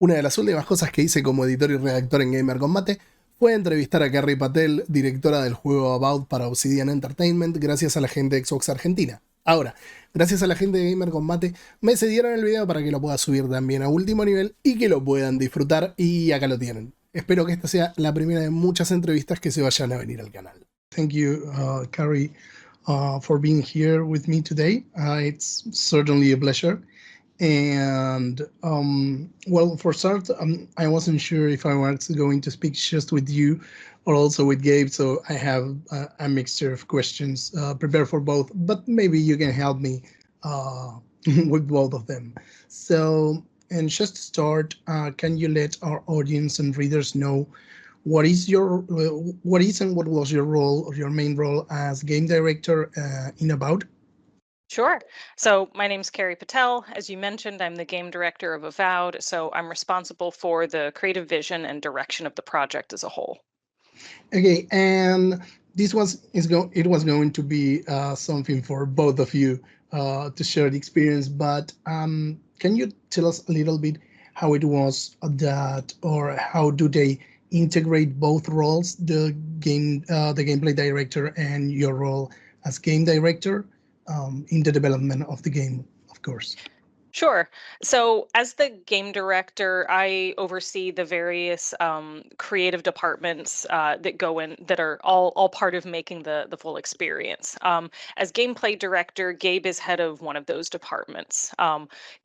Una de las últimas cosas que hice como editor y redactor en Gamer Combate fue entrevistar a Carrie Patel, directora del juego Avowed para Obsidian Entertainment, gracias a la gente de Xbox Argentina. Ahora, gracias a la gente de Gamer Combate, me cedieron el video para que lo pueda subir también a último nivel y que lo puedan disfrutar, y acá lo tienen. Espero que esta sea la primera de muchas entrevistas que se vayan a venir al canal. Thank you, Carrie, for being here with me today. It's certainly a pleasure. And well, for start, I wasn't sure if I was going to speak just with you or also with Gabe, so I have a mixture of questions prepared for both, but maybe you can help me with both of them. So, and just to start, can you let our audience and readers know what is and what was your role, or your main role as game director in Avowed? Sure. So my name's Carrie Patel. As you mentioned, I'm the game director of Avowed, so I'm responsible for the creative vision and direction of the project as a whole. Okay, and it was going to be something for both of you to share the experience, but can you tell us a little bit how it was that, or how do they integrate both roles, the gameplay director and your role as game director in the development of the game, of course? Sure. So, as the game director, I oversee the various creative departments that go in, that are all part of making the full experience. As gameplay director, Gabe is head of one of those departments.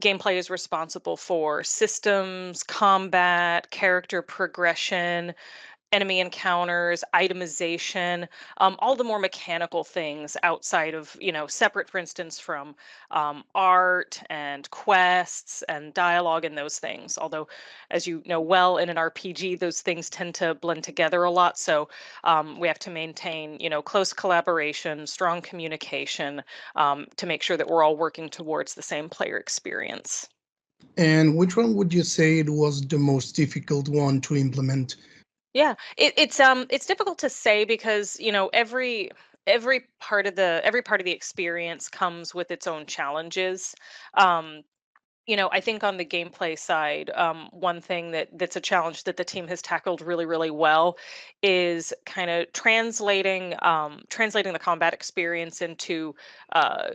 Gameplay is responsible for systems, combat, character progression, enemy encounters, itemization, all the more mechanical things outside of, separate, for instance, from art and quests and dialogue and those things. Although, as you know well, in an RPG, those things tend to blend together a lot. So we have to maintain, close collaboration, strong communication to make sure that we're all working towards the same player experience. And which one would you say it was the most difficult one to implement? Yeah, it's difficult to say because every part of the experience comes with its own challenges. Um, I think on the gameplay side, one thing that's a challenge that the team has tackled really, really well is kind of translating the combat experience into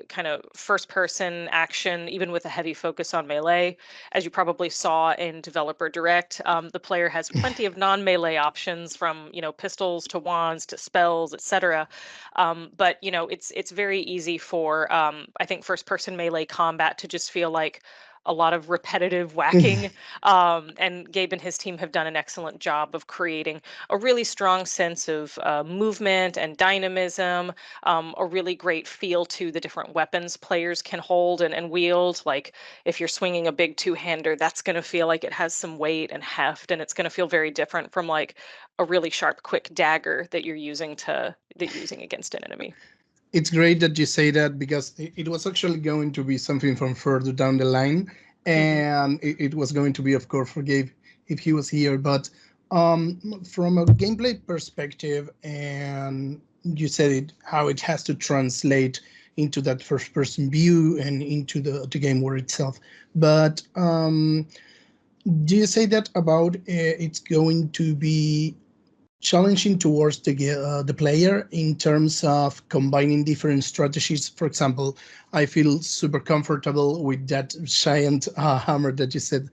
kind of first person action, even with a heavy focus on melee. As you probably saw in Developer Direct, the player has plenty of non-melee options, from pistols to wands to spells, etc. But it's very easy for, I think, first person melee combat to just feel like a lot of repetitive whacking. And Gabe and his team have done an excellent job of creating a really strong sense of movement and dynamism, a really great feel to the different weapons players can hold and wield. Like, if you're swinging a big two-hander, that's going to feel like it has some weight and heft, and it's going to feel very different from like a really sharp, quick dagger that you're using against an enemy. It's great that you say that, because it was actually going to be something from further down the line, Mhm. and it was going to be, of course, for Gabe if he was here. But from a gameplay perspective, and you said it, how it has to translate into that first person view and into the game world itself. But do you say that about it's going to be challenging towards the player in terms of combining different strategies? For example, I feel super comfortable with that giant hammer that you said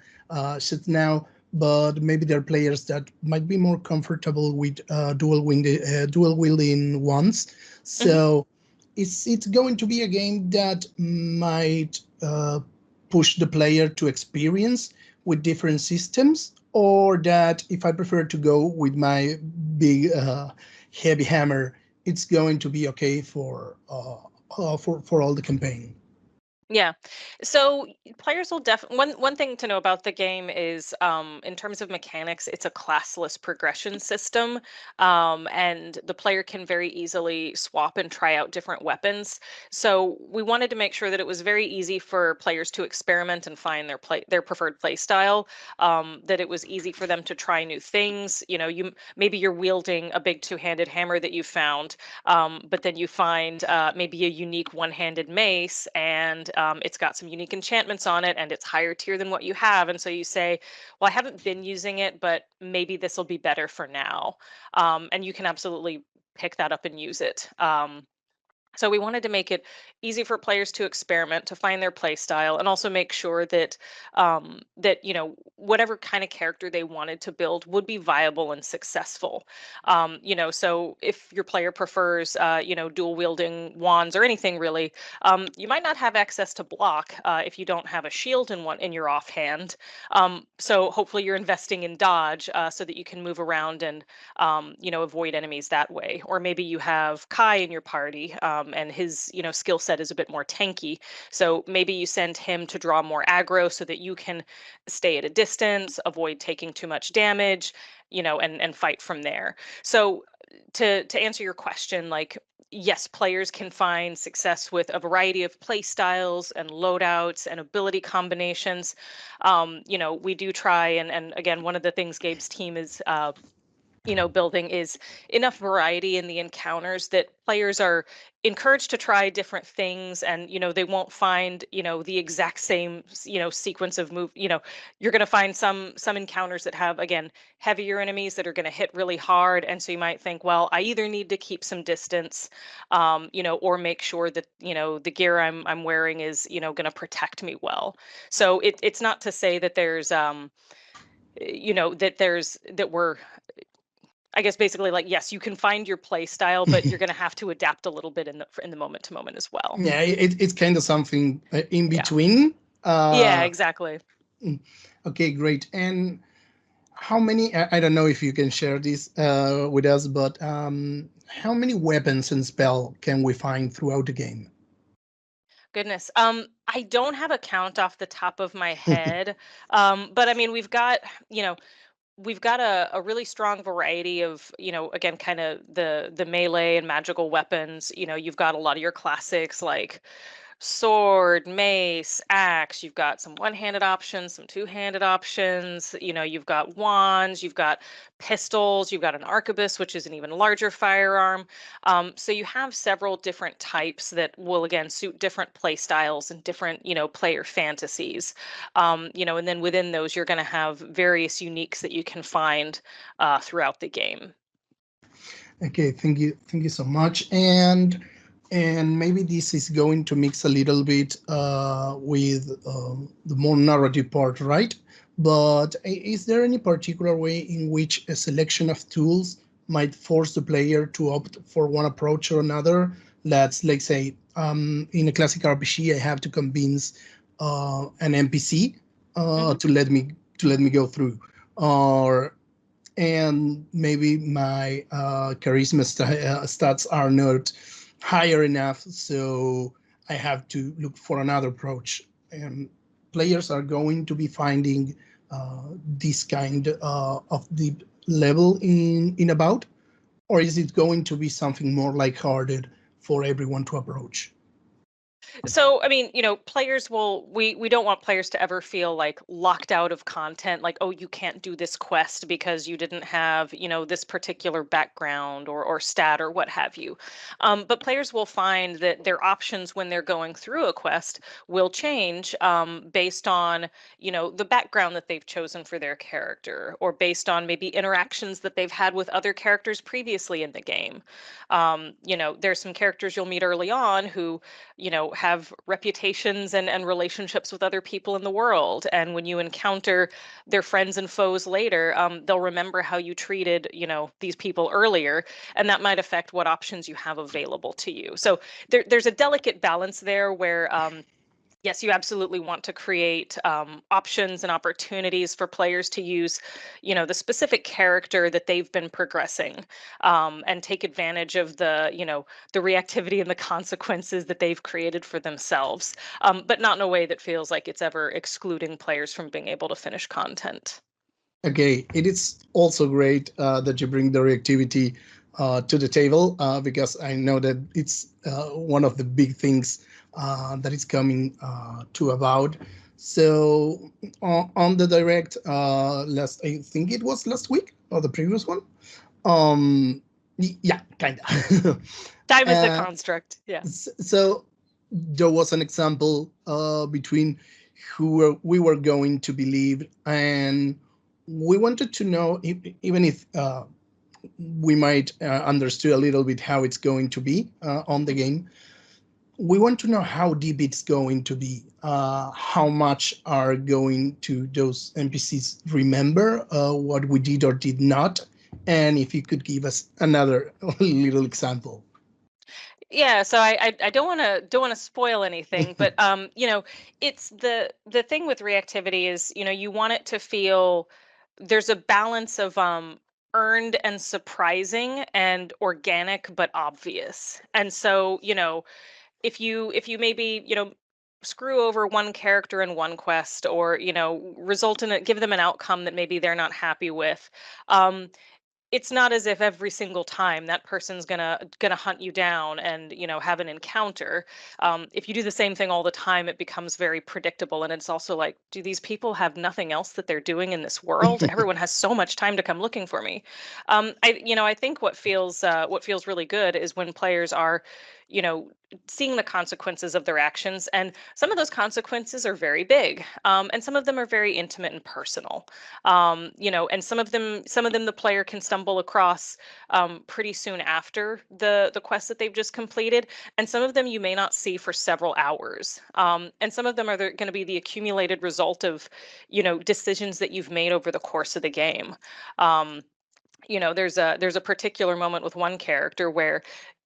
just now, but maybe there are players that might be more comfortable with dual wielding ones. Mhm. So it's going to be a game that might push the player to experience with different systems, or that if I prefer to go with my big heavy hammer, it's going to be okay for all the campaign. Yeah. So players will definitely, one thing to know about the game is, in terms of mechanics, it's a classless progression system. And the player can very easily swap and try out different weapons. So we wanted to make sure that it was very easy for players to experiment and find their preferred play style. That it was easy for them to try new things. Maybe you're wielding a big two-handed hammer that you found, but then you find maybe a unique one-handed mace, and it's got some unique enchantments on it, and it's higher tier than what you have. And so you say, well, I haven't been using it, but maybe this will be better for now. And you can absolutely pick that up and use it. So we wanted to make it easy for players to experiment, to find their play style, and also make sure that whatever kind of character they wanted to build would be viable and successful. So if your player prefers dual wielding wands or anything really, you might not have access to block if you don't have a shield in your offhand. So hopefully you're investing in dodge so that you can move around and avoid enemies that way. Or maybe you have Kai in your party, and his, skill set is a bit more tanky. So maybe you send him to draw more aggro so that you can stay at a distance, avoid taking too much damage, and fight from there. So to answer your question, like, yes, players can find success with a variety of play styles and loadouts and ability combinations. We do try, and again, one of the things Gabe's team is building is enough variety in the encounters that players are encouraged to try different things, and they won't find the exact same sequence of move. You're going to find some encounters that have, again, heavier enemies that are going to hit really hard, and so you might think, well, I either need to keep some distance, or make sure that the gear I'm wearing is going to protect me well. So it's not to say that there's that we're, I guess, basically, like, yes, you can find your play style, but you're going to have to adapt a little bit in the moment to moment as well. Yeah, it's kind of something in Yeah. between. Yeah, exactly. Okay, great. And how many, I don't know if you can share this with us, but how many weapons and spell can we find throughout the game? Goodness. I don't have a count off the top of my head. But I mean, we've got a really strong variety of, again, kind of the melee and magical weapons. You've got a lot of your classics like sword, mace, axe. You've got some one-handed options, some two-handed options. You've got wands, you've got pistols, you've got an arquebus, which is an even larger firearm. So you have several different types that will, again, suit different play styles and different, player fantasies. And then within those, you're going to have various uniques that you can find throughout the game. Okay, thank you so much. And maybe this is going to mix a little bit with the more narrative part, right? But is there any particular way in which a selection of tools might force the player to opt for one approach or another? Let's like say in a classic RPG, I have to convince an NPC to let me go through, or and maybe my charisma stats are not higher enough, so I have to look for another approach. And players are going to be finding this kind of deep level in About, or is it going to be something more lighthearted for everyone to approach? So, I mean, players we don't want players to ever feel like locked out of content, like, oh, you can't do this quest because you didn't have, this particular background or stat or what have you. But players will find that their options when they're going through a quest will change based on, the background that they've chosen for their character, or based on maybe interactions that they've had with other characters previously in the game. There's some characters you'll meet early on who have reputations and relationships with other people in the world. And when you encounter their friends and foes later, they'll remember how you treated, these people earlier, and that might affect what options you have available to you. So there's a delicate balance there where, yes, you absolutely want to create options and opportunities for players to use, the specific character that they've been progressing, and take advantage of the reactivity and the consequences that they've created for themselves, but not in a way that feels like it's ever excluding players from being able to finish content. Okay, it is also great that you bring the reactivity to the table because I know that it's one of the big things that is coming to Avowed. So on the direct I think it was last week or the previous one. Yeah, kind of. Time is a construct. Yeah. So there was an example between we were going to believe, and we wanted to know even if we might understood a little bit how it's going to be on the game. We want to know how deep it's going to be, how much are going to those NPCs remember what we did or did not, and if you could give us another little example. Yeah, so I don't want to spoil anything, but it's the thing with reactivity is, you want it to feel there's a balance of earned and surprising and organic but obvious. And so, if you maybe, screw over one character in one quest, or, result in it, give them an outcome that maybe they're not happy with. um it's not as if every single time that person's gonna hunt you down and, have an encounter. If you do the same thing all the time, it becomes very predictable, and it's also like, do these people have nothing else that they're doing in this world? Everyone has so much time to come looking for me. I think what feels really good is when players are, you know seeing the consequences of their actions, and some of those consequences are very big, and some of them are very intimate and personal. And some of them the player can stumble across pretty soon after the quest that they've just completed, and some of them you may not see for several hours. And some of them are going to be the accumulated result of, decisions that you've made over the course of the game. um, there's a particular moment with one character where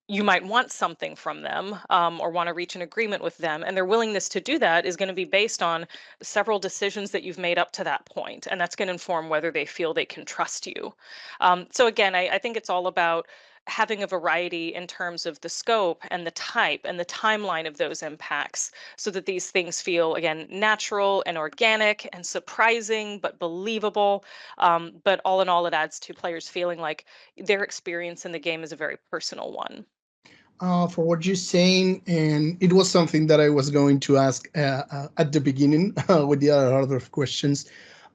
you might want something from them, or want to reach an agreement with them, and their willingness to do that is going to be based on several decisions that you've made up to that point, and that's going to inform whether they feel they can trust you. So again, I think it's all about having a variety in terms of the scope and the type and the timeline of those impacts, so that these things feel, again, natural and organic and surprising but believable. But all in all, it adds to players feeling like their experience in the game is a very personal one. For what you're saying, and it was something that I was going to ask at the beginning with the other order of questions.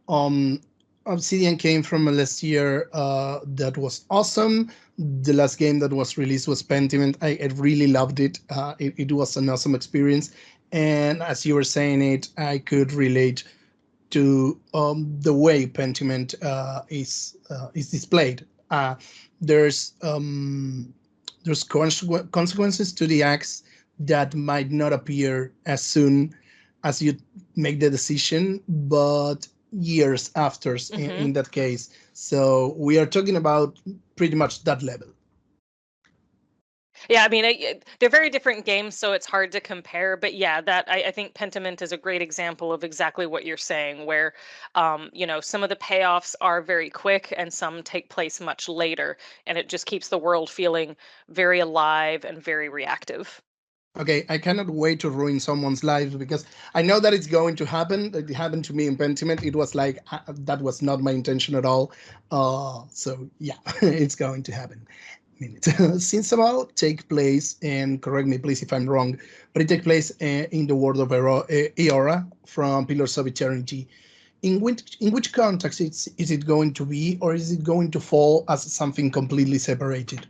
Um, Obsidian came from a last year that was awesome. The last game that was released was Pentiment. I really loved it. It was an awesome experience. And as you were saying it, I could relate to the way Pentiment is displayed. There's consequences to the acts that might not appear as soon as you make the decision, but years after Hmm. in that case. So we are talking about pretty much that level. Yeah, I mean, they're very different games, so it's hard to compare. But yeah, I think Pentiment is a great example of exactly what you're saying, where, some of the payoffs are very quick and some take place much later, and it just keeps the world feeling very alive and very reactive. Okay, I cannot wait to ruin someone's life because I know that it's going to happen. It happened to me in Pentiment. It was like that was not my intention at all. So yeah, it's going to happen. Minute. Since about take place, and correct me please if I'm wrong, but it takes place in the world of Eora from Pillars of Eternity. In which context is it going to be, or is it going to fall as something completely separated?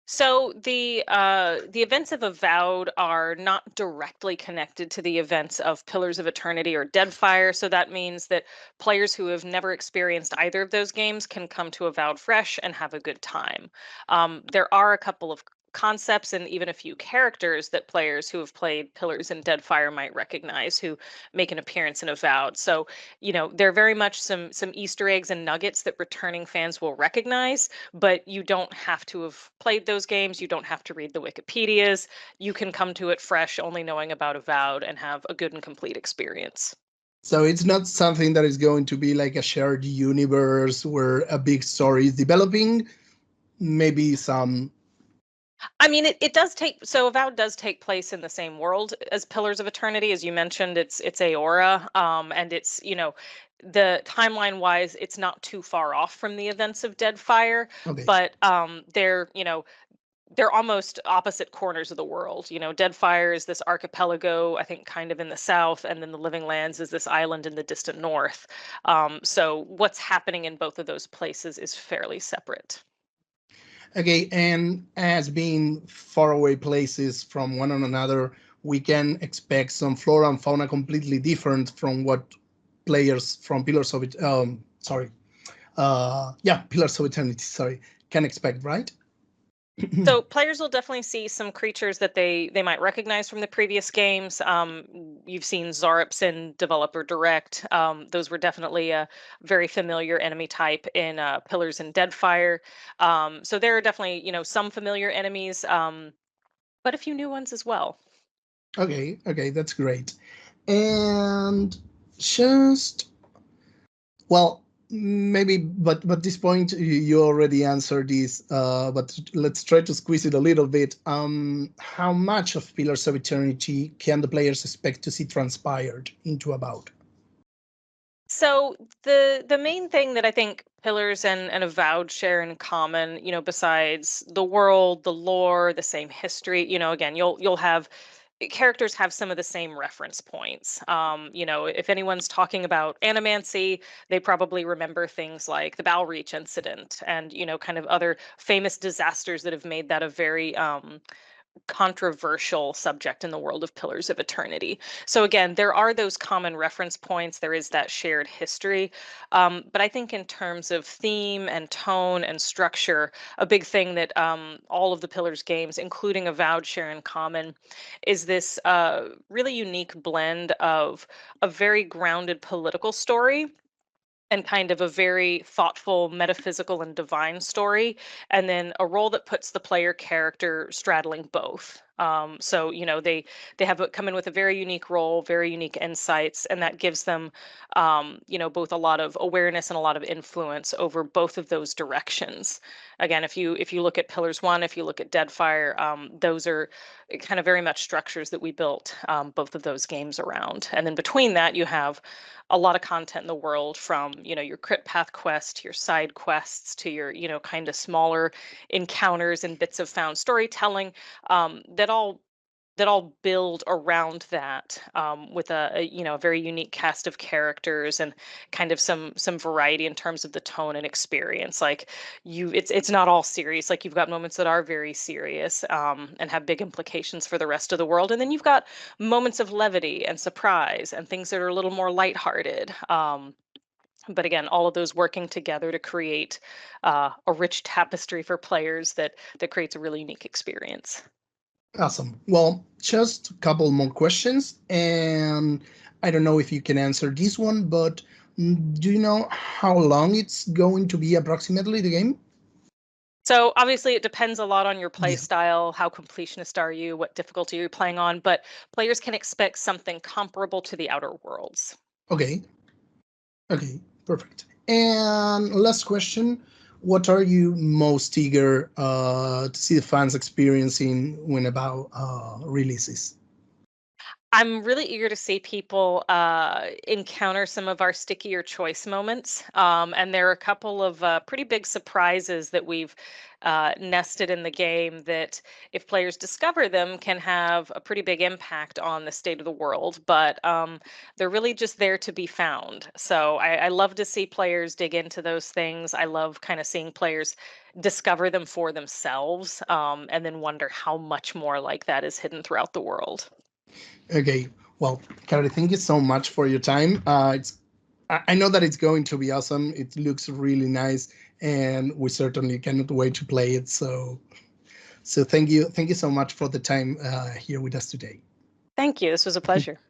So the events of Avowed are not directly connected to the events of Pillars of Eternity or Deadfire. So that means that players who have never experienced either of those games can come to Avowed fresh and have a good time. There are a couple of concepts and even a few characters that players who have played Pillars and Deadfire might recognize, who make an appearance in Avowed. So, there are very much some Easter eggs and nuggets that returning fans will recognize, but you don't have to have played those games. You don't have to read the Wikipedias. You can come to it fresh, only knowing about Avowed, and have a good and complete experience. So it's not something that is going to be like a shared universe where a big story is developing. Maybe some. I mean, it does take so Avowed does take place in the same world as Pillars of Eternity, as you mentioned. It's Aora, and it's, the timeline wise, it's not too far off from the events of Deadfire, Okay. but they're almost opposite corners of the world. Deadfire is this archipelago, I think, kind of in the south, and then the Living Lands is this island in the distant north. So what's happening in both of those places is fairly separate. Okay, and as being faraway places from one another, we can expect some flora and fauna completely different from what players from Pillars of Pillars of Eternity, can expect, right? So players will definitely see some creatures that they might recognize from the previous games. You've seen Zarups in Developer Direct. Those were definitely a very familiar enemy type in Pillars and Deadfire. So there are definitely some familiar enemies, but a few new ones as well. Okay, that's great. And just well, maybe, but this point you already answered this. But let's try to squeeze it a little bit. How much of Pillars of Eternity can the players expect to see transpired into Avowed? So the main thing that I think Pillars and Avowed share in common, besides the world, the lore, the same history, again, you'll have characters have some of the same reference points. If anyone's talking about animancy, they probably remember things like the Bow Reach incident and, kind of other famous disasters that have made that a very controversial subject in the world of Pillars of Eternity. So again, there are those common reference points. There is that shared history. But I think in terms of theme and tone and structure, a big thing that all of the Pillars games, including Avowed, share in common is this really unique blend of a very grounded political story and kind of a very thoughtful metaphysical and divine story, and then a role that puts the player character straddling both. So they have come in with a very unique role, very unique insights, and that gives them both a lot of awareness and a lot of influence over both of those directions. Again, if you look at Pillars 1, if you look at Deadfire, those are kind of very much structures that we built both of those games around. And then between that, you have a lot of content in the world, from your crit path quest to your side quests to your kind of smaller encounters and bits of found storytelling, that all build around that, with a very unique cast of characters and kind of some variety in terms of the tone and experience. Like it's not all serious. Like you've got moments that are very serious, and have big implications for the rest of the world, and then you've got moments of levity and surprise and things that are a little more lighthearted. But again, all of those working together to create a rich tapestry for players that creates a really unique experience. Awesome. Well, just a couple more questions, and I don't know if you can answer this one, but do you know how long it's going to be approximately, the game? So obviously it depends a lot on your play Yeah. style, how completionist are you, what difficulty you're playing on, but players can expect something comparable to the Outer Worlds. Okay. Perfect. And last question, what are you most eager to see the fans experiencing when Avowed releases? I'm really eager to see people encounter some of our stickier choice moments. And there are a couple of pretty big surprises that we've nested in the game that, if players discover them, can have a pretty big impact on the state of the world. But they're really just there to be found. So I love to see players dig into those things. I love kind of seeing players discover them for themselves, and then wonder how much more like that is hidden throughout the world. Okay, well, Carrie, thank you so much for your time. I know that it's going to be awesome. It looks really nice, and we certainly cannot wait to play it. So thank you so much for the time here with us today. Thank you. This was a pleasure.